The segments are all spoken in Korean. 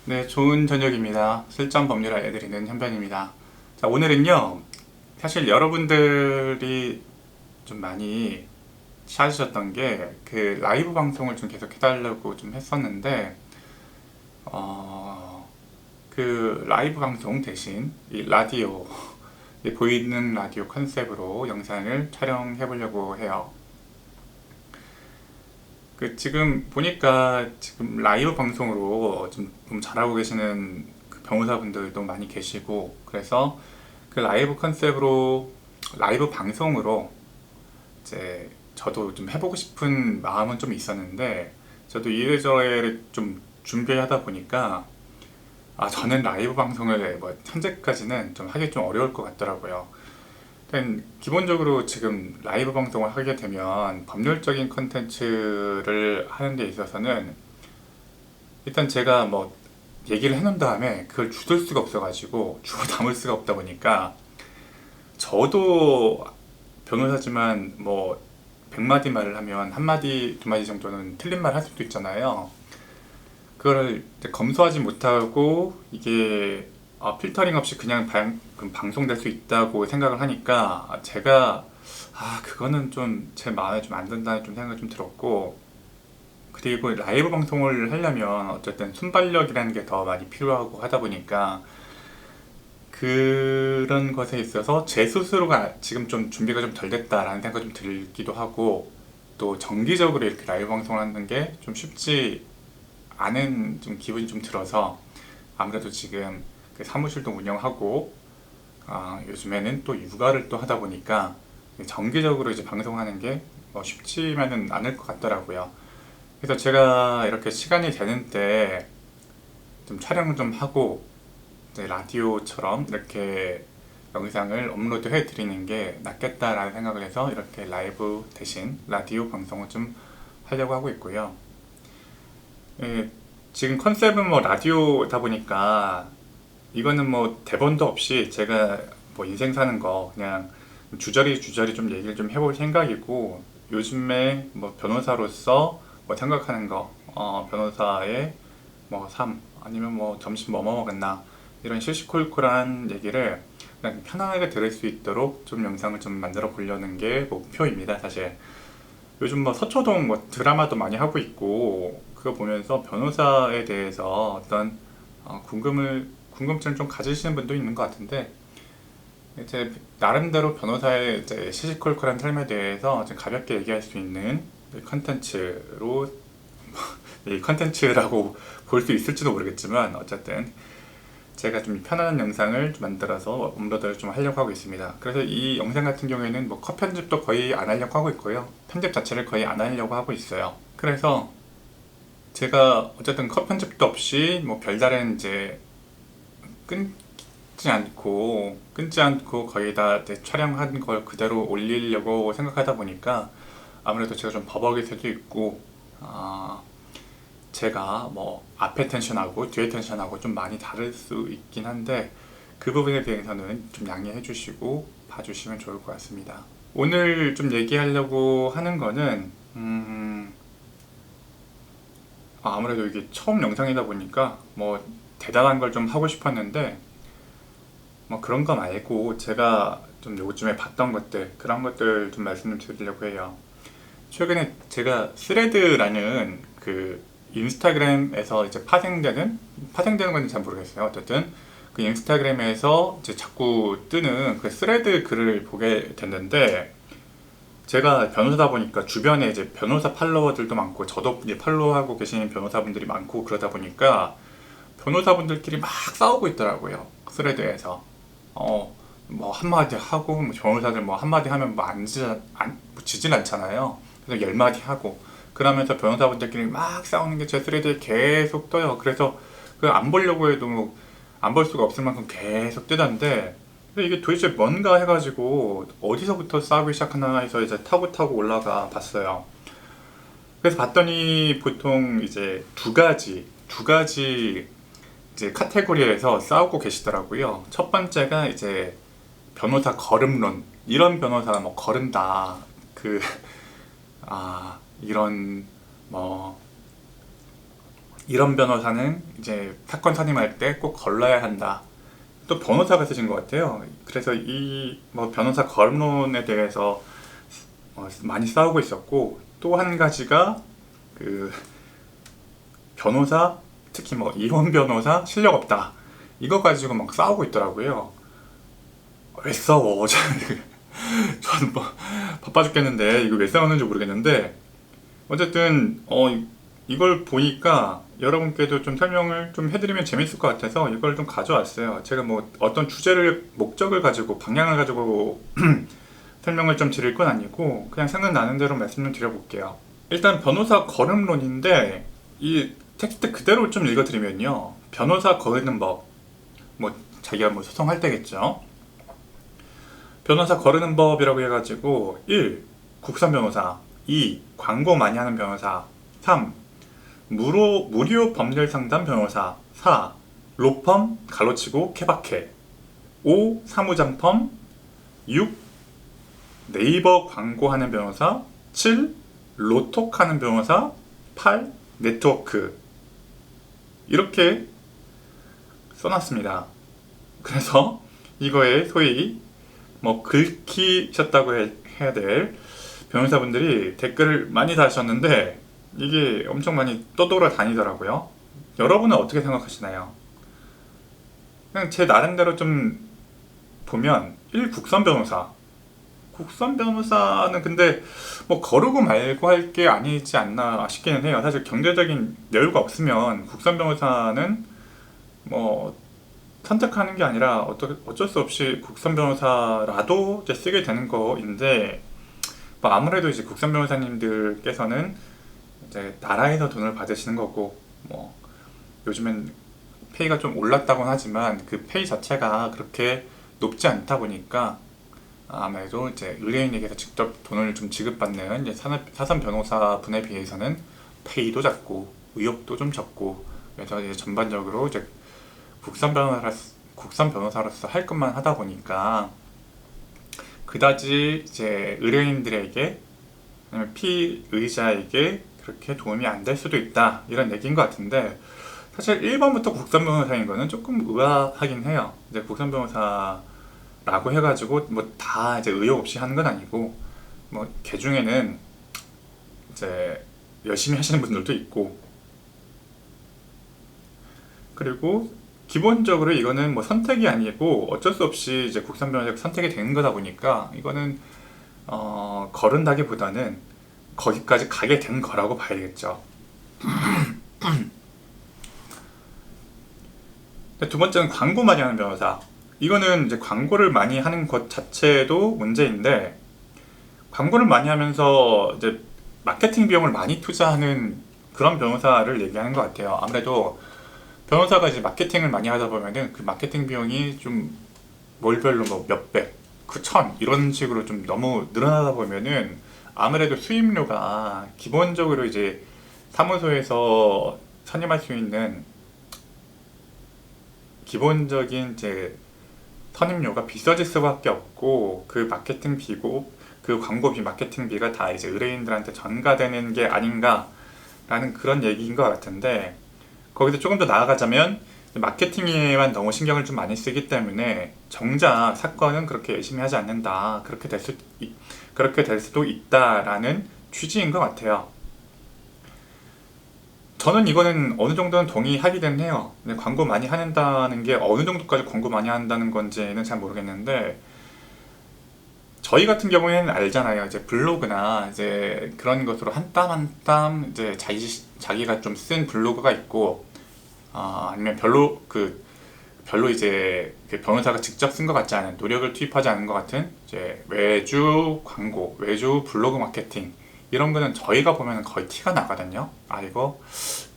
네, 좋은 저녁입니다. 실전 법률 알려드리는 현변입니다. 자, 오늘은요, 사실 여러분들이 좀 많이 찾으셨던 게, 그 라이브 방송을 좀 계속 해달라고 좀 했었는데, 어, 그 라이브 방송 대신 이 라디오, 이 보이는 라디오 컨셉으로 영상을 촬영해 보려고 해요. 그 지금 보니까 지금 라이브 방송으로 좀 잘하고 계시는 그 변호사분들도 많이 계시고 그래서 그 라이브 컨셉으로 라이브 방송으로 이제 저도 좀 해보고 싶은 마음은 좀 있었는데 저도 이래저래 좀 준비하다 보니까 저는 라이브 방송을 뭐 현재까지는 좀 하기 좀 어려울 것 같더라고요. 일단 기본적으로 지금 라이브 방송을 하게 되면 법률적인 컨텐츠를 하는 데 있어서는 일단 제가 뭐 얘기를 해놓은 다음에 그걸 주들 수가 없어가지고 주워 담을 수가 없다 보니까 저도 변호사지만 뭐 100마디 말을 하면 한마디, 두마디 정도는 틀린 말 할 수도 있잖아요. 그거를 이제 검수하지 못하고 이게 필터링 없이 그냥 방송될 수 있다고 생각을 하니까 제가 그거는 좀 제 마음에 좀 안 든다는 좀 생각이 좀 들었고 그리고 라이브 방송을 하려면 어쨌든 순발력이라는 게 더 많이 필요하고 하다 보니까 그런 것에 있어서 제 스스로가 지금 좀 준비가 좀 덜 됐다라는 생각이 좀 들기도 하고 또 정기적으로 이렇게 라이브 방송을 하는 게 좀 쉽지 않은 좀 기분이 좀 들어서 아무래도 지금 그 사무실도 운영하고 요즘에는 또 육아를 또 하다 보니까 정기적으로 이제 방송하는 게 뭐 쉽지만은 않을 것 같더라고요. 그래서 제가 이렇게 시간이 되는 때 좀 촬영 좀 하고 이제 라디오처럼 이렇게 영상을 업로드 해 드리는 게 낫겠다라는 생각을 해서 이렇게 라이브 대신 라디오 방송을 좀 하려고 하고 있고요. 예, 지금 컨셉은 뭐 라디오다 보니까 이거는 뭐 대본도 없이 제가 뭐 인생 사는 거 그냥 주저리 주저리 좀 얘기를 좀 해볼 생각이고 요즘에 뭐 변호사로서 뭐 생각하는 거, 변호사의 뭐 삶, 아니면 뭐 점심 뭐 먹었나 이런 시시콜콜한 얘기를 그냥 편안하게 들을 수 있도록 좀 영상을 좀 만들어 보려는 게 목표입니다, 사실. 요즘 뭐 서초동 뭐 드라마도 많이 하고 있고 그거 보면서 변호사에 대해서 어떤 궁금증을 좀 가지시는 분도 있는 것 같은데 이제 나름대로 변호사의 이제 시시콜콜한 삶에 대해서 좀 가볍게 얘기할 수 있는 컨텐츠로 이 컨텐츠라고 볼 수 있을지도 모르겠지만 어쨌든 제가 좀 편안한 영상을 좀 만들어서 업로드를 좀 하려고 하고 있습니다. 그래서 이 영상 같은 경우에는 뭐 컷 편집도 거의 안 하려고 하고 있고요. 편집 자체를 거의 안 하려고 하고 있어요. 그래서 제가 어쨌든 컷 편집도 없이 뭐 별다른 이제 끊지 않고 거의 다 이제 촬영한 걸 그대로 올리려고 생각하다 보니까 아무래도 제가 좀 버벅일 수도 있고 제가 뭐 앞에 텐션하고 뒤에 텐션하고 좀 많이 다를 수 있긴 한데 그 부분에 대해서는 좀 양해해 주시고 봐주시면 좋을 것 같습니다. 오늘 좀 얘기하려고 하는 거는 아무래도 이게 처음 영상이다 보니까 뭐 대단한 걸 좀 하고 싶었는데 뭐 그런 거 말고 제가 좀 요즘에 봤던 것들 그런 것들 좀 말씀을 드리려고 해요. 최근에 제가 스레드라는 그 인스타그램에서 이제 파생되는 건지 잘 모르겠어요. 어쨌든 그 인스타그램에서 이제 자꾸 뜨는 그 스레드 글을 보게 됐는데 제가 변호사다 보니까 주변에 이제 변호사 팔로워들도 많고 저도 이제 팔로우하고 계시는 변호사분들이 많고 그러다 보니까 변호사분들끼리 막 싸우고 있더라고요. 스레드에서. 뭐 한마디 하고 뭐 변호사들 뭐 한마디 하면 뭐 지진 않잖아요. 그래서 10마디 하고 그러면서 변호사분들끼리 막 싸우는 게 제 스레드에 계속 떠요. 그래서 그 안 보려고 해도 안 볼 수가 없을 만큼 계속 뜨던데 근데 이게 도대체 뭔가 해가지고 어디서부터 싸우기 시작하나 해서 이제 타고 올라가 봤어요. 그래서 봤더니 보통 이제 두 가지 이제 카테고리에서 싸우고 계시더라고요. 첫 번째가 이제 변호사 거름론. 이런 변호사 뭐 거른다. 이런 뭐 이런 변호사는 이제 사건 선임할 때 꼭 걸러야 한다. 또 변호사가 쓰신 것 같아요. 그래서 이 뭐 변호사 거론에 대해서 많이 싸우고 있었고, 또 한 가지가 그 변호사, 특히 뭐 이혼 변호사 실력 없다, 이거 가지고 막 싸우고 있더라고요. 왜 싸워? 저는 뭐 바빠 죽겠는데 이거 왜 싸우는지 모르겠는데, 어쨌든 이걸 보니까 여러분께도 좀 설명을 좀 해드리면 재밌을 것 같아서 이걸 좀 가져왔어요. 제가 뭐 어떤 주제를, 목적을 가지고, 방향을 가지고 설명을 좀 드릴 건 아니고 그냥 생각나는 대로 말씀을 드려볼게요. 일단 변호사 거름론인데, 이 텍스트 그대로 좀 읽어드리면요, 변호사 거르는 법, 뭐 자기가 뭐 소송할 때겠죠. 변호사 거르는 법이라고 해가지고 1. 국선 변호사, 2. 광고 많이 하는 변호사, 3. 무료 법률 상담 변호사, 4. 로펌 가로치고 케바케, 5. 사무장펌, 6. 네이버 광고하는 변호사, 7. 로톡하는 변호사, 8. 네트워크. 이렇게 써놨습니다. 그래서 이거에 소위 뭐 긁히셨다고 해야 될 변호사분들이 댓글을 많이 다셨는데, 이게 엄청 많이 떠돌아다니더라고요. 여러분은 어떻게 생각하시나요? 그냥 제 나름대로 좀 보면, 1. 국선 변호사. 국선 변호사는 근데 뭐 거르고 말고 할 게 아니지 않나 싶기는 해요. 사실 경제적인 여유가 없으면 국선 변호사는 뭐 선택하는 게 아니라 어쩔 수 없이 국선 변호사라도 이제 쓰게 되는 거인데, 뭐 아무래도 이제 국선 변호사님들께서는 이제 나라에서 돈을 받으시는 거고, 뭐 요즘엔 페이가 좀 올랐다곤 하지만 그 페이 자체가 그렇게 높지 않다 보니까 아무래도 이제 의뢰인에게서 직접 돈을 좀 지급받는 이제 사선 변호사 분에 비해서는 페이도 작고 의욕도 좀 적고, 그래서 이제 전반적으로 이제 국선 변호사로서 할 것만 하다 보니까 그다지 이제 의뢰인들에게, 아니면 피의자에게 그렇게 도움이 안 될 수도 있다, 이런 얘기인 것 같은데, 사실 1번부터 국선 변호사인 거는 조금 의아하긴 해요. 이제 국선 변호사라고 해가지고 뭐 다 이제 의욕 없이 하는 건 아니고, 뭐 개 중에는 이제 열심히 하시는 분들도 있고, 그리고 기본적으로 이거는 뭐 선택이 아니고 어쩔 수 없이 이제 국선 변호사가 선택이 되는 거다 보니까, 이거는 거른다기보다는 거기까지 가게 된 거라고 봐야겠죠. 두 번째는 광고 많이 하는 변호사. 이거는 이제 광고를 많이 하는 것 자체도 문제인데, 광고를 많이 하면서 이제 마케팅 비용을 많이 투자하는 그런 변호사를 얘기하는 것 같아요. 아무래도 변호사가 이제 마케팅을 많이 하다 보면은 그 마케팅 비용이 좀 월별로 뭐 몇백, 그 천, 이런 식으로 좀 너무 늘어나다 보면은 아무래도 수임료가 기본적으로 이제 사무소에서 선임할 수 있는 기본적인 이제 선임료가 비싸질 수밖에 없고, 그 마케팅 비고 그 광고비, 마케팅비가 다 이제 의뢰인들한테 전가되는 게 아닌가라는 그런 얘기인 것 같은데, 거기서 조금 더 나아가자면 마케팅에만 너무 신경을 좀 많이 쓰기 때문에 정작 사건은 그렇게 열심히 하지 않는다, 그렇게 될 수도 있다라는 취지인 것 같아요. 저는 이거는 어느 정도는 동의하기는 해요. 근데 광고 많이 한다는 게 어느 정도까지 광고 많이 한다는 건지는 잘 모르겠는데, 저희 같은 경우에는 알잖아요. 이제 블로그나 이제 그런 것으로 한 땀 한 땀 이제 자기가 좀 쓴 블로그가 있고, 아니면 별로 이제 그 변호사가 직접 쓴 것 같지 않은, 노력을 투입하지 않은 것 같은 이제 외주 광고, 외주 블로그 마케팅, 이런 거는 저희가 보면 거의 티가 나거든요. 아, 이거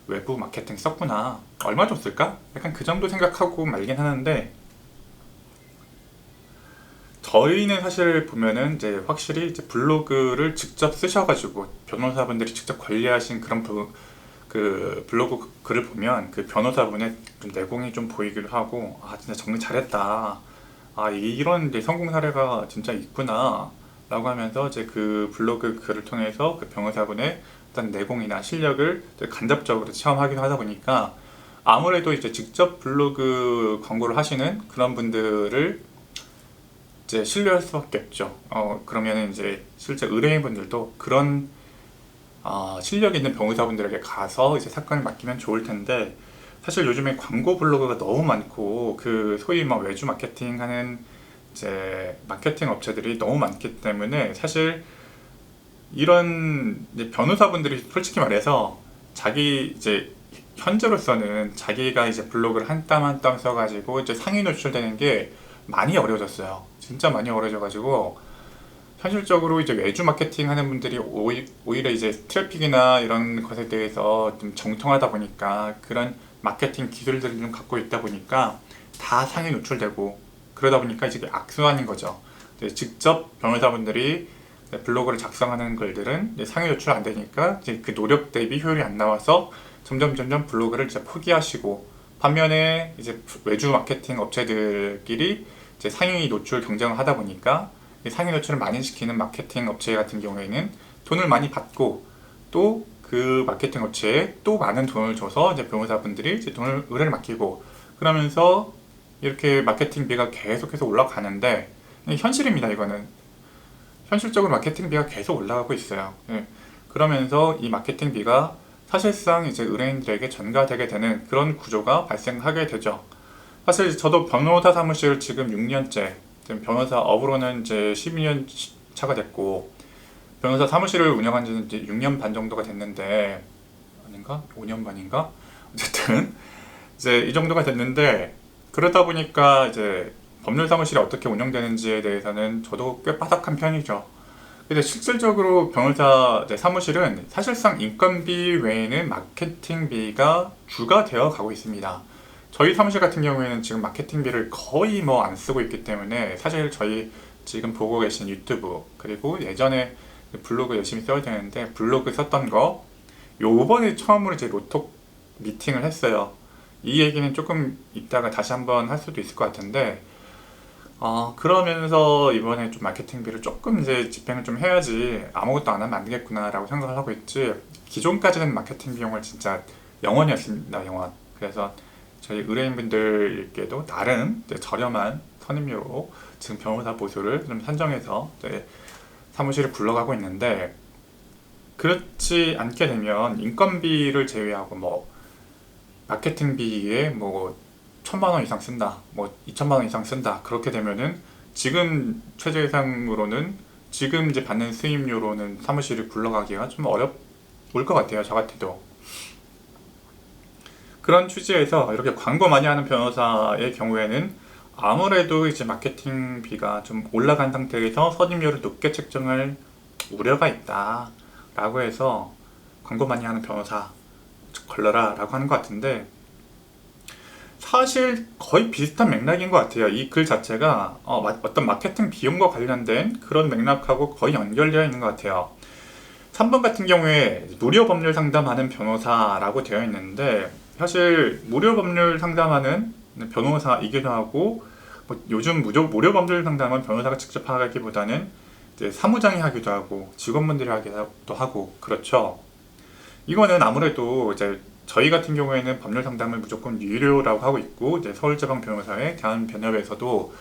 외부 마케팅 썼구나, 얼마 줬을까? 약간 그 정도 생각하고 말긴 하는데, 저희는 사실 보면은 이제 확실히 이제 블로그를 직접 쓰셔가지고 변호사분들이 직접 관리하신 그런 그 블로그 글을 보면 그 변호사분의 좀 내공이 좀 보이기도 하고, 아 진짜 정리 잘했다, 아 이런 이제 성공 사례가 진짜 있구나 라고 하면서 이제 그 블로그 글을 통해서 그 변호사분의 어떤 내공이나 실력을 이제 간접적으로 체험하기도 하다 보니까 아무래도 이제 직접 블로그 광고를 하시는 그런 분들을 이제 신뢰할 수밖에 없죠. 그러면 이제 실제 의뢰인분들도 그런 실력 있는 변호사분들에게 가서 이제 사건을 맡기면 좋을 텐데, 사실 요즘에 광고 블로그가 너무 많고 그 소위 막 외주 마케팅 하는 이제 마케팅 업체들이 너무 많기 때문에 사실 이런 이제 변호사분들이 솔직히 말해서 자기 이제 현재로서는 자기가 이제 블로그를 한 땀 한 땀 써가지고 이제 상위 노출되는 게 많이 어려워졌어요. 진짜 많이 어려워져가지고 현실적으로 이제 외주 마케팅 하는 분들이 오히려 이제 트래픽이나 이런 것에 대해서 좀 정통하다 보니까 그런 마케팅 기술들을 좀 갖고 있다 보니까 다 상위 노출되고 그러다 보니까 이제 악순환인 거죠. 이제 직접 변호사분들이 블로그를 작성하는 글들은 이제 상위 노출 안 되니까 이제 그 노력 대비 효율이 안 나와서 점점 블로그를 이제 포기하시고, 반면에 이제 외주 마케팅 업체들끼리 이제 상위 노출 경쟁을 하다 보니까 상위 노출을 많이 시키는 마케팅 업체 같은 경우에는 돈을 많이 받고 또 그 마케팅 업체에 또 많은 돈을 줘서 이제 변호사분들이 이제 의뢰를 맡기고 그러면서 이렇게 마케팅비가 계속해서 올라가는데, 현실입니다. 이거는 현실적으로 마케팅비가 계속 올라가고 있어요. 예. 그러면서 이 마케팅비가 사실상 이제 의뢰인들에게 전가되게 되는 그런 구조가 발생하게 되죠. 사실 저도 변호사 사무실을 지금 6년째, 변호사 업으로는 이제 12년 차가 됐고 변호사 사무실을 운영한 지는 이제 6년 반 정도가 됐는데, 아닌가? 5년 반인가? 어쨌든 이제 이 정도가 됐는데, 그러다 보니까 이제 법률 사무실이 어떻게 운영되는지에 대해서는 저도 꽤 빠삭한 편이죠. 근데 실질적으로 변호사 이제 사무실은 사실상 인건비 외에는 마케팅비가 주가 되어 가고 있습니다. 저희 사무실 같은 경우에는 지금 마케팅비를 거의 뭐 안 쓰고 있기 때문에 사실 저희 지금 보고 계신 유튜브, 그리고 예전에 블로그 열심히 써야 되는데 블로그 썼던 거 요번에 처음으로 이제 로톡 미팅을 했어요. 이 얘기는 조금 이따가 다시 한번 할 수도 있을 것 같은데, 그러면서 이번에 좀 마케팅비를 조금 이제 집행을 좀 해야지 아무것도 안 하면 안 되겠구나 라고 생각을 하고 있지, 기존까지는 마케팅 비용을 진짜 영원이었습니다. 영원. 그래서 저희 의뢰인분들께도 나름 이제 저렴한 선임료로 지금 변호사 보수를 좀 산정해서 이제 사무실을 굴러가고 있는데, 그렇지 않게 되면 인건비를 제외하고 뭐 마케팅비에 뭐 1,000만 원 이상 쓴다, 뭐 2,000만 원 이상 쓴다, 그렇게 되면은 지금 최저 예상으로는 지금 이제 받는 수임료로는 사무실이 굴러가기가 좀 어려울 것 같아요. 저 같아도. 그런 취지에서 이렇게 광고 많이 하는 변호사의 경우에는 아무래도 이제 마케팅비가 좀 올라간 상태에서 선임료를 높게 책정할 우려가 있다 라고 해서 광고 많이 하는 변호사 걸러라 라고 하는 것 같은데, 사실 거의 비슷한 맥락인 것 같아요. 이 글 자체가 어떤 마케팅 비용과 관련된 그런 맥락하고 거의 연결되어 있는 것 같아요. 3번 같은 경우에 무료 법률 상담하는 변호사라고 되어 있는데, 사실 무료 법률 상담하는 변호사이기도 하고, 뭐 요즘 무료 법률 상담은 변호사가 직접 하기보다는 이제 사무장이 하기도 하고 직원분들이 하기도 하고 그렇죠. 이거는 아무래도 이제 저희 같은 경우에는 법률 상담을 무조건 유료라고 하고 있고, 이제 서울지방변호사회 대한변협에서도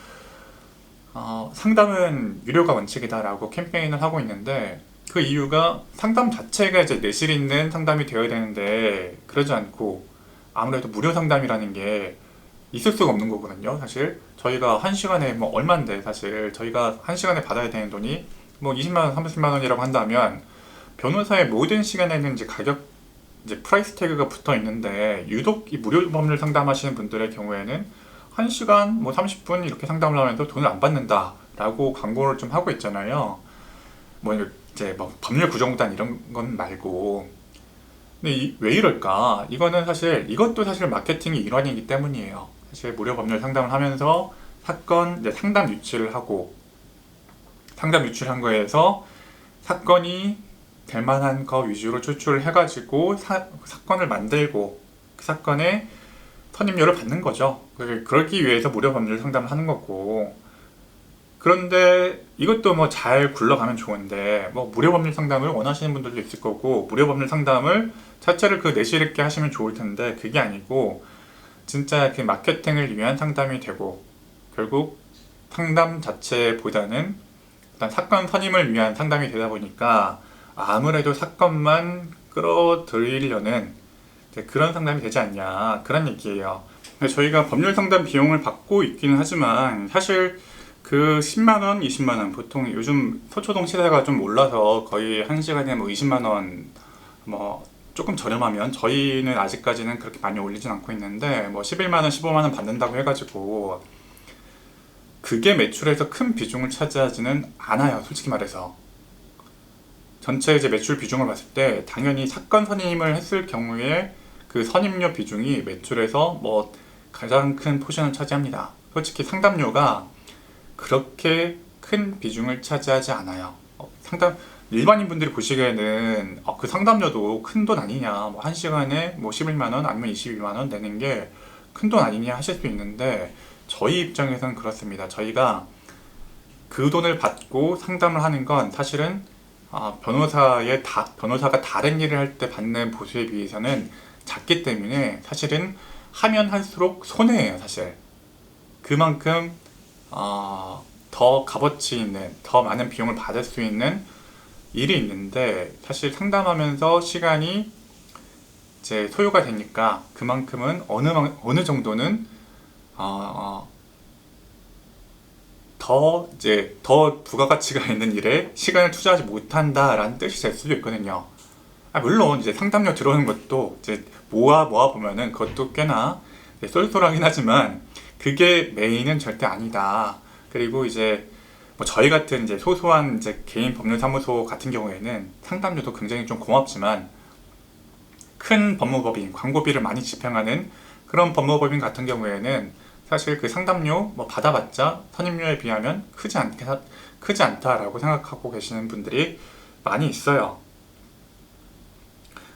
상담은 유료가 원칙이다라고 캠페인을 하고 있는데, 그 이유가 상담 자체가 이제 내실 있는 상담이 되어야 되는데 그러지 않고 아무래도 무료 상담이라는 게 있을 수가 없는 거거든요. 사실 저희가 1시간에 뭐 얼만데, 사실 저희가 1시간에 받아야 되는 돈이 뭐 20만 원, 30만 원이라고 한다면 변호사의 모든 시간에는 이제 가격, 이제 프라이스 태그가 붙어 있는데, 유독 이 무료 법률 상담하시는 분들의 경우에는 1시간 뭐 30분 이렇게 상담을 하면서 돈을 안 받는다라고 광고를 좀 하고 있잖아요. 뭐 이제 뭐 법률 구정단 이런 건 말고. 근데 왜 이럴까? 이거는 사실 이것도 사실 마케팅의 일환이기 때문이에요. 사실 무료 법률 상담을 하면서 사건 이제 상담 유치를 하고, 상담 유치한 거에서 사건이 될 만한 거 위주로 추출을 해가지고 사건을 만들고 그 사건에 선임료를 받는 거죠. 그러기 위해서 무료 법률 상담을 하는 거고, 그런데 이것도 뭐 잘 굴러가면 좋은데, 뭐 무료 법률 상담을 원하시는 분들도 있을 거고, 무료 법률 상담을 자체를 그 내실 있게 하시면 좋을 텐데, 그게 아니고 진짜 그 마케팅을 위한 상담이 되고, 결국 상담 자체보다는 일단 사건 선임을 위한 상담이 되다 보니까 아무래도 사건만 끌어들이려는 그런 상담이 되지 않냐, 그런 얘기예요. 저희가 법률 상담 비용을 받고 있기는 하지만 사실 그 10만원, 20만원, 보통 요즘 서초동 시세가 좀 올라서 거의 1시간에 뭐 20만원, 뭐 조금 저렴하면, 저희는 아직까지는 그렇게 많이 올리진 않고 있는데 뭐 11만원, 15만원 받는다고 해가지고 그게 매출에서 큰 비중을 차지하지는 않아요, 솔직히 말해서. 전체 이제 매출 비중을 봤을 때 당연히 사건 선임을 했을 경우에 그 선임료 비중이 매출에서 뭐 가장 큰 포션을 차지합니다. 솔직히 상담료가 그렇게 큰 비중을 차지하지 않아요. 일반인 분들이 보시기에는 그 상담료도 큰 돈 아니냐, 뭐 1시간에 뭐 11만원 아니면 22만원 내는 게 큰 돈 아니냐 하실 수 있는데, 저희 입장에서는 그렇습니다. 저희가 그 돈을 받고 상담을 하는 건 사실은 변호사가 다른 일을 할 때 받는 보수에 비해서는 작기 때문에 사실은 하면 할수록 손해예요, 사실. 그만큼 더 값어치 있는, 더 많은 비용을 받을 수 있는 일이 있는데, 사실 상담하면서 시간이 이제 소요가 되니까 그만큼은 어느 정도는 더 부가가치가 있는 일에 시간을 투자하지 못한다라는 뜻이 될 수도 있거든요. 물론 이제 상담료 들어오는 것도 이제 모아 보면은 그것도 꽤나 쏠쏠하긴 하지만 그게 메인은 절대 아니다. 그리고 이제 뭐 저희 같은 이제 소소한 이제 개인 법률사무소 같은 경우에는 상담료도 굉장히 좀 고맙지만, 큰 법무법인, 광고비를 많이 집행하는 그런 법무법인 같은 경우에는 사실 그 상담료 뭐 받아봤자 선임료에 비하면 크지 않다라고 생각하고 계시는 분들이 많이 있어요.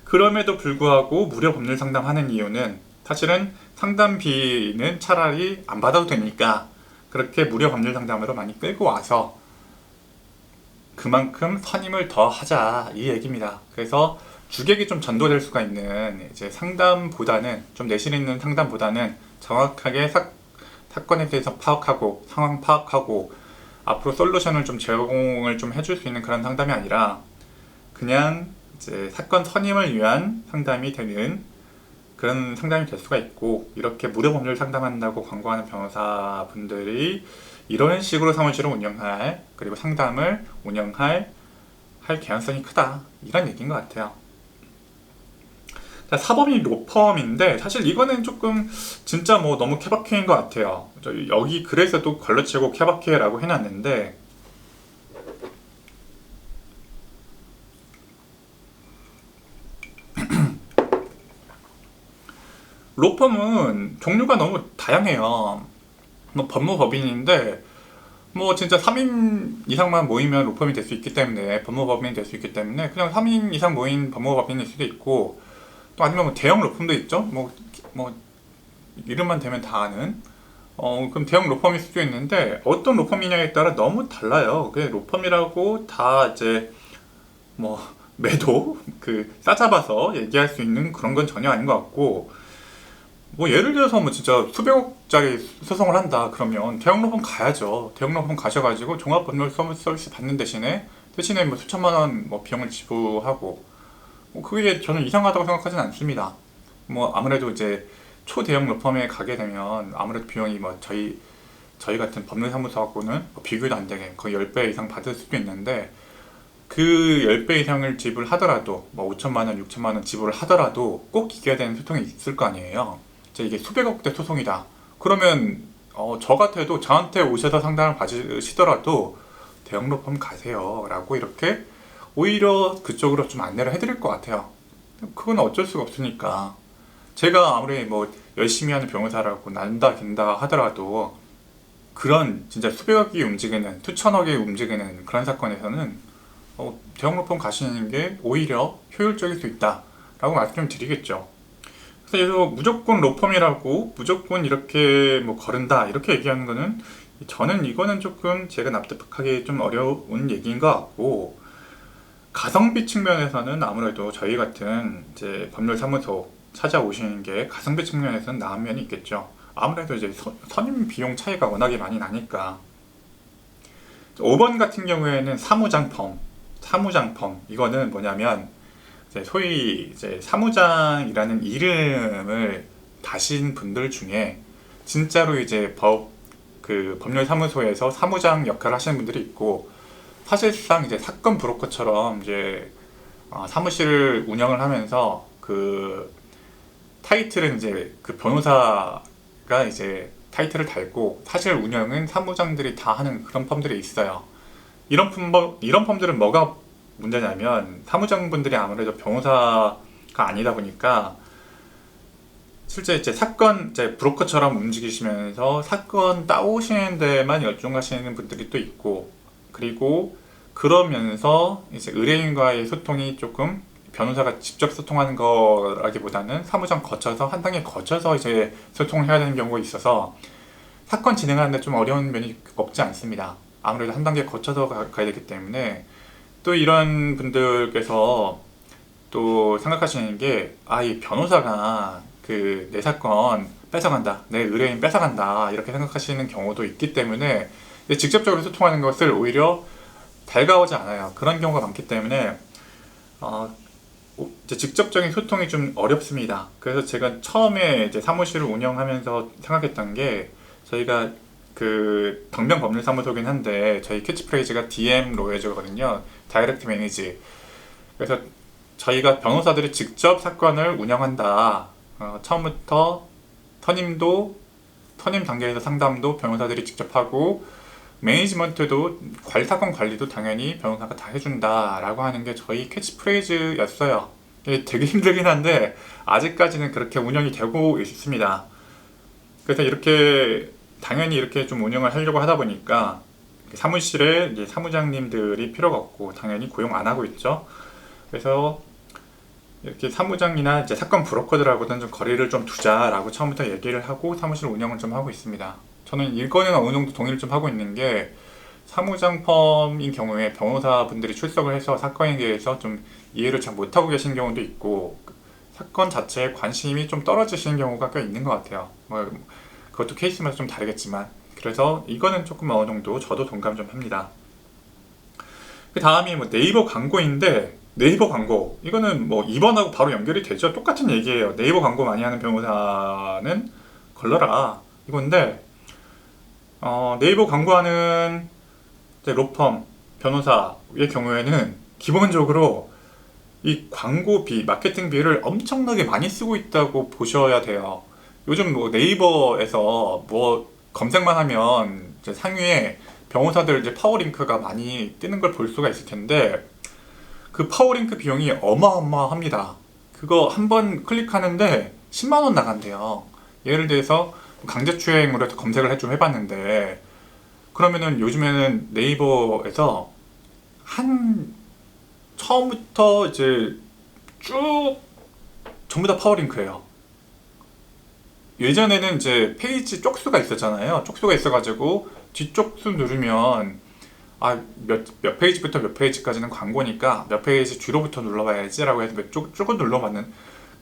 그럼에도 불구하고 무료 법률 상담하는 이유는 사실은 상담비는 차라리 안 받아도 되니까 그렇게 무료 법률 상담으로 많이 끌고 와서 그만큼 선임을 더 하자, 이 얘기입니다. 그래서 주객이 좀 전도될 수가 있는 이제 상담보다는, 좀 내실 있는 상담보다는 정확하게 사건에 대해서 파악하고 상황 파악하고 앞으로 솔루션을 좀 제공을 좀 해줄 수 있는 그런 상담이 아니라 그냥 이제 사건 선임을 위한 상담이 되는 그런 상담이 될 수가 있고, 이렇게 무료 법률 상담한다고 광고하는 변호사분들이 이런 식으로 사무실을 운영할, 그리고 상담을 운영할 개연성이 크다, 이런 얘기인 것 같아요. 사법인 로펌인데 사실 이거는 조금 진짜 뭐 너무 케바케인 것 같아요. 여기 글에서도 걸러치고 케바케라고 해놨는데, 로펌은 종류가 너무 다양해요. 뭐 법무법인인데 뭐 진짜 3인 이상만 모이면 로펌이 될 수 있기 때문에, 법무법인이 될 수 있기 때문에 그냥 3인 이상 모인 법무법인일 수도 있고, 또 아니면 뭐 대형 로펌도 있죠. 뭐 이름만 대면 다 아는 그럼 대형 로펌일 수도 있는데, 어떤 로펌이냐에 따라 너무 달라요. 그 로펌이라고 다 이제 뭐 매도 싸잡아서 얘기할 수 있는 그런 건 전혀 아닌 것 같고, 뭐 예를 들어서 뭐 진짜 수백억짜리 소송을 한다 그러면 대형 로펌 가야죠. 대형 로펌 가셔가지고 종합법률 서비스 받는 대신에 뭐 수천만 원 뭐 비용을 지불하고, 뭐 그게 저는 이상하다고 생각하진 않습니다. 뭐 아무래도 이제 초대형 로펌에 가게 되면 아무래도 비용이 뭐 저희 같은 법률사무소하고는 뭐 비교도 안 되게 거의 10배 이상 받을 수도 있는데, 그 10배 이상을 지불하더라도 뭐 5천만 원, 6천만 원 지불을 하더라도 꼭 이겨야 되는 소송이 있을 거 아니에요. 이게 수백억대 소송이다. 그러면 저 같아도 저한테 오셔서 상담을 받으시더라도 대형 로펌 가세요 라고 이렇게 오히려 그쪽으로 좀 안내를 해드릴 것 같아요. 그건 어쩔 수가 없으니까. 제가 아무리 뭐 열심히 하는 변호사라고 난다 긴다 하더라도 그런 진짜 수백억이 움직이는, 수천억이 움직이는 그런 사건에서는 대형 로펌 가시는 게 오히려 효율적일 수 있다 라고 말씀을 드리겠죠. 그래서 무조건 로펌이라고 무조건 이렇게 뭐 거른다 이렇게 얘기하는 거는 저는 이거는 조금 제가 납득하기 좀 어려운 얘기인 것 같고, 가성비 측면에서는 아무래도 저희 같은 이제 법률사무소 찾아오시는 게 가성비 측면에서는 나은 면이 있겠죠. 아무래도 이제 선임 비용 차이가 워낙에 많이 나니까. 5번 같은 경우에는 사무장펌. 이거는 뭐냐면 이제 소위 이제 사무장이라는 이름을 다신 분들 중에 진짜로 이제 법률사무소에서 사무장 역할을 하시는 분들이 있고, 사실상 이제 사건 브로커처럼 이제 사무실을 운영을 하면서 그 타이틀은 이제 그 변호사가 이제 타이틀을 달고 사실 운영은 사무장들이 다 하는 그런 펌들이 있어요. 이런 펌들은 뭐가 문제냐면, 사무장분들이 아무래도 변호사가 아니다 보니까 실제 이제 사건 이제 브로커처럼 움직이시면서 사건 따오시는 데만 열중하시는 분들이 또 있고, 그리고 그러면서 이제 의뢰인과의 소통이 조금 변호사가 직접 소통하는 거라기보다는 사무장 거쳐서 한 단계 거쳐서 이제 소통을 해야 되는 경우가 있어서 사건 진행하는데 좀 어려운 면이 없지 않습니다. 아무래도 한 단계 거쳐서 가야 되기 때문에. 또 이런 분들께서 또 생각하시는 게, 이 변호사가 그 내 사건 뺏어간다, 내 의뢰인 뺏어간다, 이렇게 생각하시는 경우도 있기 때문에 직접적으로 소통하는 것을 오히려 달가오지 않아요. 그런 경우가 많기 때문에 이제 직접적인 소통이 좀 어렵습니다. 그래서 제가 처음에 이제 사무실을 운영하면서 생각했던 게, 저희가 그 당명 법률사무소긴 한데 저희 캐치프레이즈가 DM 로예즈거든요. 다이렉트 매니지. 그래서 저희가 변호사들이 직접 사건을 운영한다. 처음부터 선임 단계에서 상담도 변호사들이 직접 하고, 매니지먼트도 사건 관리도 당연히 변호사가 다 해준다라고 하는 게 저희 캐치프레이즈였어요. 이게 되게 힘들긴 한데 아직까지는 그렇게 운영이 되고 있습니다. 그래서 당연히 이렇게 좀 운영을 하려고 하다 보니까 사무실에 이제 사무장님들이 필요가 없고 당연히 고용 안 하고 있죠. 그래서 이렇게 사무장이나 이제 사건 브로커들하고는 좀 거리를 좀 두자라고 처음부터 얘기를 하고 사무실 운영을 좀 하고 있습니다. 저는 이거는 어느 정도 동의를 좀 하고 있는 게, 사무장 펌인 경우에 변호사분들이 출석을 해서 사건에 대해서 좀 이해를 잘 못하고 계신 경우도 있고, 사건 자체에 관심이 좀 떨어지시는 경우가 꽤 있는 것 같아요. 그것도 케이스마다 좀 다르겠지만. 그래서 이거는 조금 어느 정도 저도 동감 좀 합니다. 그 다음이 네이버 광고인데, 네이버 광고 이거는 2번하고 바로 연결이 되죠. 똑같은 얘기예요. 네이버 광고 많이 하는 변호사는 걸러라 이건데, 네이버 광고하는 로펌 변호사의 경우에는 기본적으로 이 광고비, 마케팅비를 엄청나게 많이 쓰고 있다고 보셔야 돼요. 요즘 네이버에서 검색만 하면 이제 상위에 변호사들 이제 파워링크가 많이 뜨는 걸 볼 수가 있을 텐데, 그 파워링크 비용이 어마어마합니다. 그거 한번 클릭하는데 10만 원 나간대요. 예를 들어서 강제추행으로 해서 검색을 좀 해봤는데, 그러면은 요즘에는 네이버에서 처음부터 이제 쭉 전부 다 파워링크예요. 예전에는 이제 페이지 쪽수가 있었잖아요. 쪽수가 있어가지고 뒤쪽 수 누르면 몇 페이지부터 몇 페이지까지는 광고니까 몇 페이지 뒤로부터 눌러봐야지 라고 해서 쪽을 눌러봤는,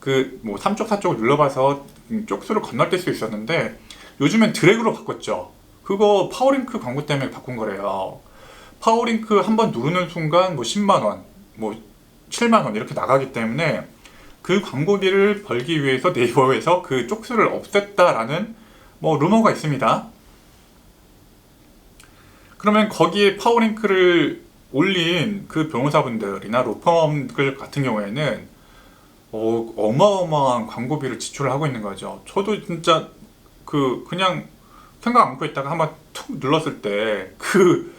3쪽 4쪽을 눌러봐서 쪽수를 건너뛸 수 있었는데, 요즘엔 드래그로 바꿨죠. 그거 파워링크 광고 때문에 바꾼 거래요. 파워링크 한번 누르는 순간 10만원, 7만원 이렇게 나가기 때문에 그 광고비를 벌기 위해서 네이버에서 그 쪽수를 없앴다라는 루머가 있습니다. 그러면 거기에 파워링크를 올린 그 변호사분들이나 로펌들 같은 경우에는 어마어마한 광고비를 지출을 하고 있는 거죠. 저도 진짜 그냥 생각 않고 있다가 한번 툭 눌렀을 때 그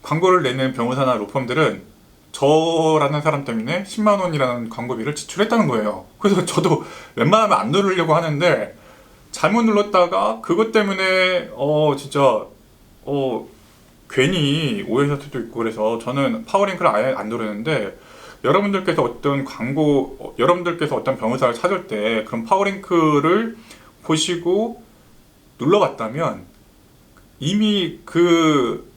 광고를 내는 변호사나 로펌들은 저라는 사람 때문에 10만 원이라는 광고비를 지출했다는 거예요. 그래서 저도 웬만하면 안 누르려고 하는데, 잘못 눌렀다가 그것 때문에 진짜 괜히 오해할 수도 있고, 그래서 저는 파워링크를 아예 안 누르는데, 여러분들께서 어떤 변호사를 찾을 때 그런 파워링크를 보시고 눌러봤다면 이미 그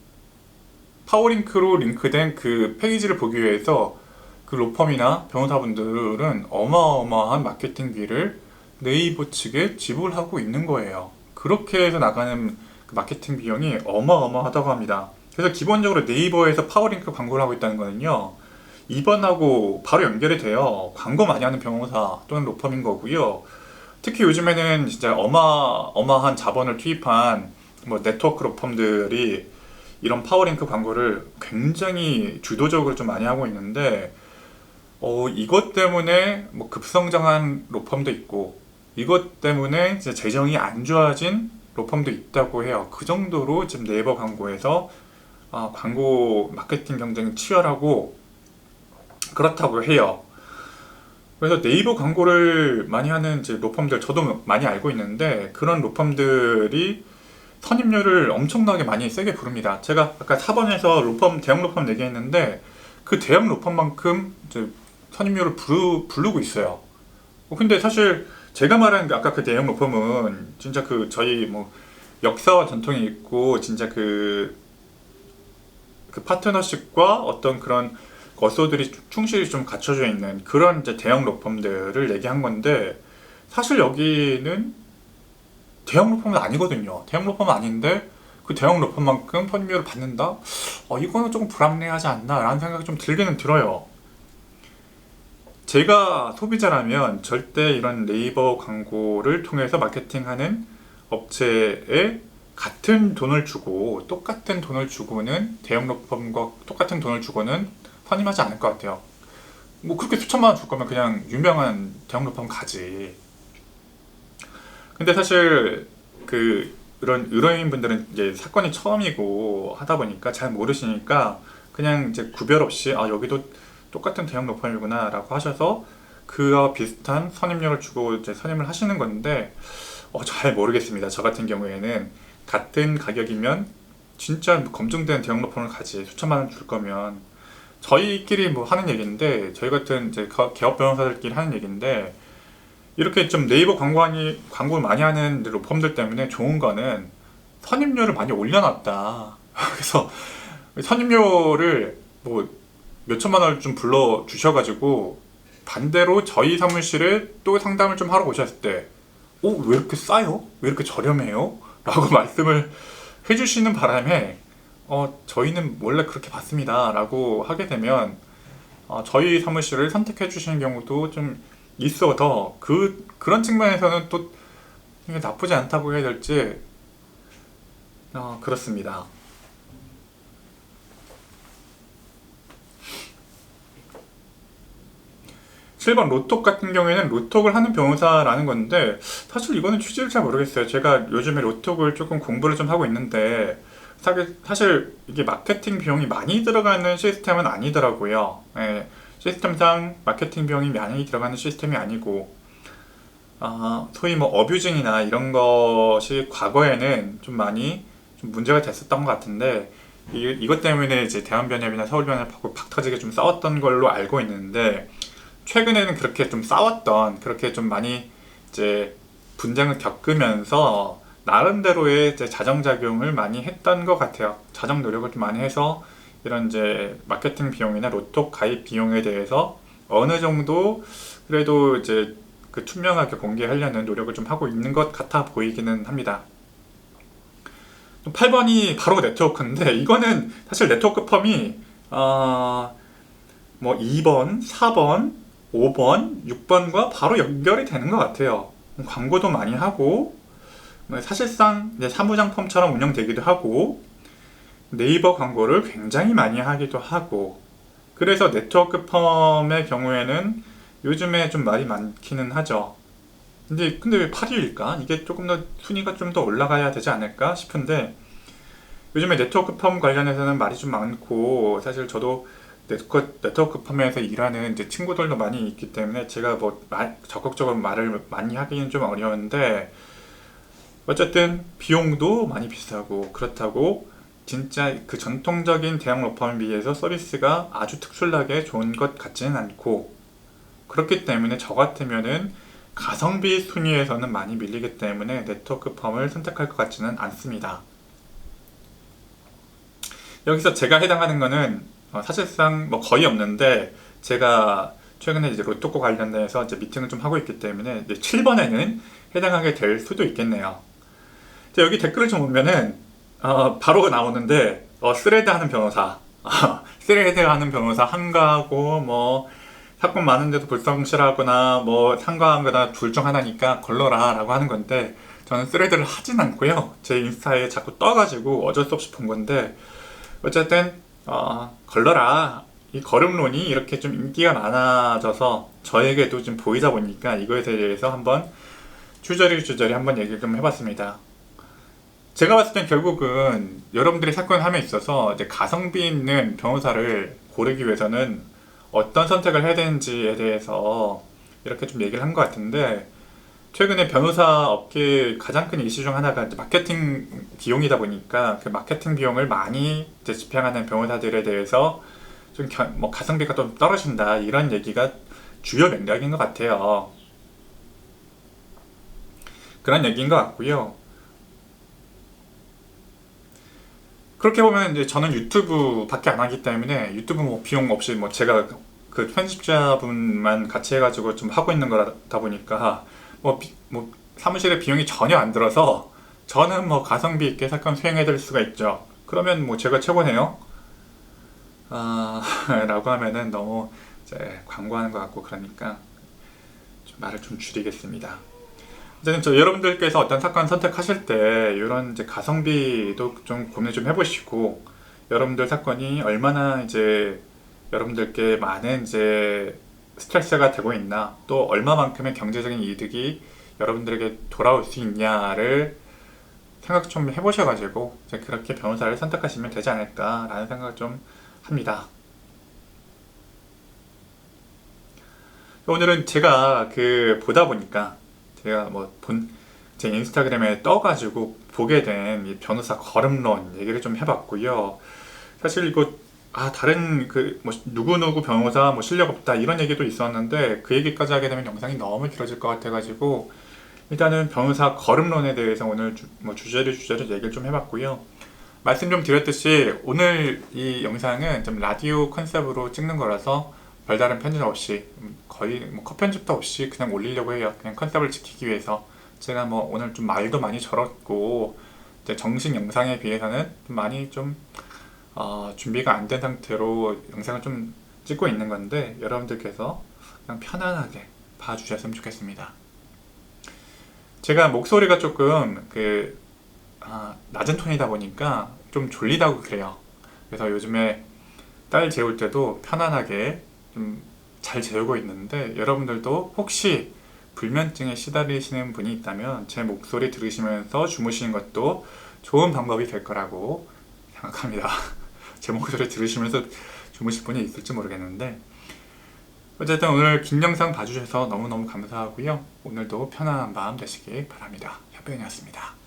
파워링크로 링크된 그 페이지를 보기 위해서 그 로펌이나 변호사분들은 어마어마한 마케팅비를 네이버 측에 지불하고 있는 거예요. 그렇게 해서 나가는 그 마케팅 비용이 어마어마하다고 합니다. 그래서 기본적으로 네이버에서 파워링크 광고를 하고 있다는 거는요, 이번하고 바로 연결이 돼요. 광고 많이 하는 변호사 또는 로펌인 거고요. 특히 요즘에는 진짜 어마어마한 자본을 투입한 뭐 네트워크 로펌들이 이런 파워링크 광고를 굉장히 주도적으로 좀 많이 하고 있는데, 이것 때문에 뭐 급성장한 로펌도 있고, 이것 때문에 이제 재정이 안 좋아진 로펌도 있다고 해요. 그 정도로 지금 네이버 광고에서 광고 마케팅 경쟁이 치열하고 그렇다고 해요. 그래서 네이버 광고를 많이 하는 이제 로펌들 저도 많이 알고 있는데, 그런 로펌들이 선임료를 엄청나게 많이 세게 부릅니다. 제가 아까 4번에서 대형 로펌 얘기했는데, 그 대형 로펌만큼 이제 선임료를 부르고 있어요. 근데 사실 제가 말한 아까 그 대형 로펌은 진짜 그 저희 뭐 역사와 전통이 있고, 진짜 그 파트너십과 어떤 그런 어소들이 충실히 좀 갖춰져 있는 그런 이제 대형 로펌들을 얘기한 건데, 사실 여기는 대형 로펌은 아니거든요. 대형 로펌은 아닌데 그 대형 로펌만큼 선임료를 받는다? 이거는 조금 불합리하지 않나 라는 생각이 좀 들기는 들어요. 제가 소비자라면 절대 이런 네이버 광고를 통해서 마케팅하는 업체에 같은 돈을 주고, 똑같은 돈을 주고는 대형 로펌과 똑같은 돈을 주고는 선임하지 않을 것 같아요. 뭐 그렇게 수천만 원 줄 거면 그냥 유명한 대형 로펌 가지. 근데 사실 이런 의뢰인 분들은 이제 사건이 처음이고 하다 보니까 잘 모르시니까 그냥 이제 구별 없이 여기도 똑같은 대형 로펌이구나 라고 하셔서 그와 비슷한 선임료를 주고 이제 선임을 하시는 건데, 잘 모르겠습니다. 저 같은 경우에는 같은 가격이면 진짜 검증된 대형 로펌을 가지. 수천만 원 줄 거면. 저희끼리 뭐 하는 얘기인데, 저희 같은 이제 개업 변호사들끼리 하는 얘기인데, 이렇게 좀 네이버 광고를 많이 하는 로펌들 때문에 좋은 거는 선임료를 많이 올려놨다. 그래서 선임료를 뭐 몇천만 원을 좀 불러 주셔가지고, 반대로 저희 사무실에 또 상담을 좀 하러 오셨을 때, 왜 이렇게 싸요? 왜 이렇게 저렴해요? 라고 말씀을 해주시는 바람에, 저희는 원래 그렇게 받습니다 라고 하게 되면, 저희 사무실을 선택해 주시는 경우도 좀 있어서, 그런 측면에서는 또 이게 나쁘지 않다고 해야 될지, 그렇습니다. 7번 로톡 같은 경우에는 로톡을 하는 변호사라는 건데, 사실 이거는 취지를 잘 모르겠어요. 제가 요즘에 로톡을 조금 공부를 좀 하고 있는데, 사실 이게 마케팅 비용이 많이 들어가는 시스템은 아니더라고요. 예, 시스템상 마케팅 비용이 많이 들어가는 시스템이 아니고, 소위 뭐 어뷰징이나 이런 것이 과거에는 좀 많이 좀 문제가 됐었던 것 같은데, 이것 때문에 이제 대한변협이나 서울변협하고 박 터지게 좀 싸웠던 걸로 알고 있는데, 최근에는 그렇게 좀 싸웠던, 그렇게 좀 많이 이제 분쟁을 겪으면서 나름대로의 이제 자정작용을 많이 했던 것 같아요. 자정 노력을 좀 많이 해서 이런 이제 마케팅 비용이나 로톡 가입 비용에 대해서 어느 정도 그래도 이제 그 투명하게 공개하려는 노력을 좀 하고 있는 것 같아 보이기는 합니다. 8번이 바로 네트워크인데, 이거는 사실 네트워크 펌이 뭐 2번, 4번, 5번, 6번과 바로 연결이 되는 것 같아요. 광고도 많이 하고, 사실상 이제 사무장 펌처럼 운영되기도 하고, 네이버 광고를 굉장히 많이 하기도 하고, 그래서 네트워크 펌의 경우에는 요즘에 좀 말이 많기는 하죠. 근데 왜 8위일까? 이게 조금 더 순위가 좀 더 올라가야 되지 않을까 싶은데, 요즘에 네트워크 펌 관련해서는 말이 좀 많고, 사실 저도 네트워크 펌에서 일하는 이제 친구들도 많이 있기 때문에 제가 뭐 적극적으로 말을 많이 하기는 좀 어려운데, 어쨌든 비용도 많이 비싸고 그렇다고 진짜 그 전통적인 대형 로펌에 비해서 서비스가 아주 특출나게 좋은 것 같지는 않고, 그렇기 때문에 저 같으면은 가성비 순위에서는 많이 밀리기 때문에 네트워크 펌을 선택할 것 같지는 않습니다. 여기서 제가 해당하는 거는 사실상 뭐 거의 없는데, 제가 최근에 이제 로또과 관련돼서 이제 미팅을 좀 하고 있기 때문에 이제 7번에는 해당하게 될 수도 있겠네요. 이제 여기 댓글을 좀 보면은 바로 나오는데, 스레드 하는 변호사, 스레드 하는 변호사 한가하고 뭐 사건 많은데도 불성실하거나 뭐 상가하거나 둘 중 하나니까 걸러라 라고 하는 건데, 저는 스레드를 하진 않고요. 제 인스타에 자꾸 떠가지고 어쩔 수 없이 본 건데, 어쨌든 걸러라. 이 거름론이 이렇게 좀 인기가 많아져서 저에게도 좀 보이다 보니까 이거에 대해서 한번 주저리 한번 얘기를 좀 해봤습니다. 제가 봤을 땐 결국은 여러분들이 사건을 함에 있어서 이제 가성비 있는 변호사를 고르기 위해서는 어떤 선택을 해야 되는지에 대해서 이렇게 좀 얘기를 한 것 같은데, 최근에 변호사 업계의 가장 큰 이슈 중 하나가 이제 마케팅 비용이다 보니까 그 마케팅 비용을 많이 이제 집행하는 변호사들에 대해서 좀 뭐 가성비가 좀 떨어진다, 이런 얘기가 주요 맥락인 것 같아요. 그런 얘기인 것 같고요. 그렇게 보면 이제 저는 유튜브밖에 안 하기 때문에 유튜브 뭐 비용 없이 뭐 제가 그 편집자분만 같이 해가지고 좀 하고 있는 거다 보니까 뭐 사무실에 비용이 전혀 안 들어서 저는 뭐 가성비 있게 사건 수행해 드릴 수가 있죠. 그러면 뭐 제가 최고네요. 라고 하면은 너무 이제 광고하는 것 같고, 그러니까 좀 말을 좀 줄이겠습니다. 이제는 여러분들께서 어떤 사건 선택하실 때 이런 이제 가성비도 좀 고민 좀 해보시고, 여러분들 사건이 얼마나 이제 여러분들께 많은 이제 스트레스가 되고 있나, 또 얼마만큼의 경제적인 이득이 여러분들에게 돌아올 수 있냐를 생각 좀 해보셔가지고 이제 그렇게 변호사를 선택하시면 되지 않을까라는 생각을 좀 합니다. 오늘은 제가 보다 보니까 제가 제 인스타그램에 떠가지고 보게 된 이 변호사 거름론 얘기를 좀 해봤고요. 사실 이거 다른 누구누구 변호사 뭐 실력 없다 이런 얘기도 있었는데, 그 얘기까지 하게 되면 영상이 너무 길어질 것 같아가지고 일단은 변호사 거름론에 대해서 오늘 주제를 얘기를 좀 해봤고요. 말씀 좀 드렸듯이 오늘 이 영상은 좀 라디오 컨셉으로 찍는 거라서 별다른 편집 없이, 거의 뭐 컷 편집도 없이 그냥 올리려고 해요. 그냥 컨셉을 지키기 위해서. 제가 뭐 오늘 좀 말도 많이 절었고 이제 정식 영상에 비해서는 좀 많이 좀 준비가 안 된 상태로 영상을 좀 찍고 있는 건데, 여러분들께서 그냥 편안하게 봐주셨으면 좋겠습니다. 제가 목소리가 조금 낮은 톤이다 보니까 좀 졸리다고 그래요. 그래서 요즘에 딸 재울 때도 편안하게 좀 잘 재우고 있는데, 여러분들도 혹시 불면증에 시달리시는 분이 있다면 제 목소리 들으시면서 주무시는 것도 좋은 방법이 될 거라고 생각합니다. 제 목소리 들으시면서 주무실 분이 있을지 모르겠는데, 어쨌든 오늘 긴 영상 봐주셔서 너무너무 감사하고요. 오늘도 편안한 밤 되시길 바랍니다. 협변이었습니다.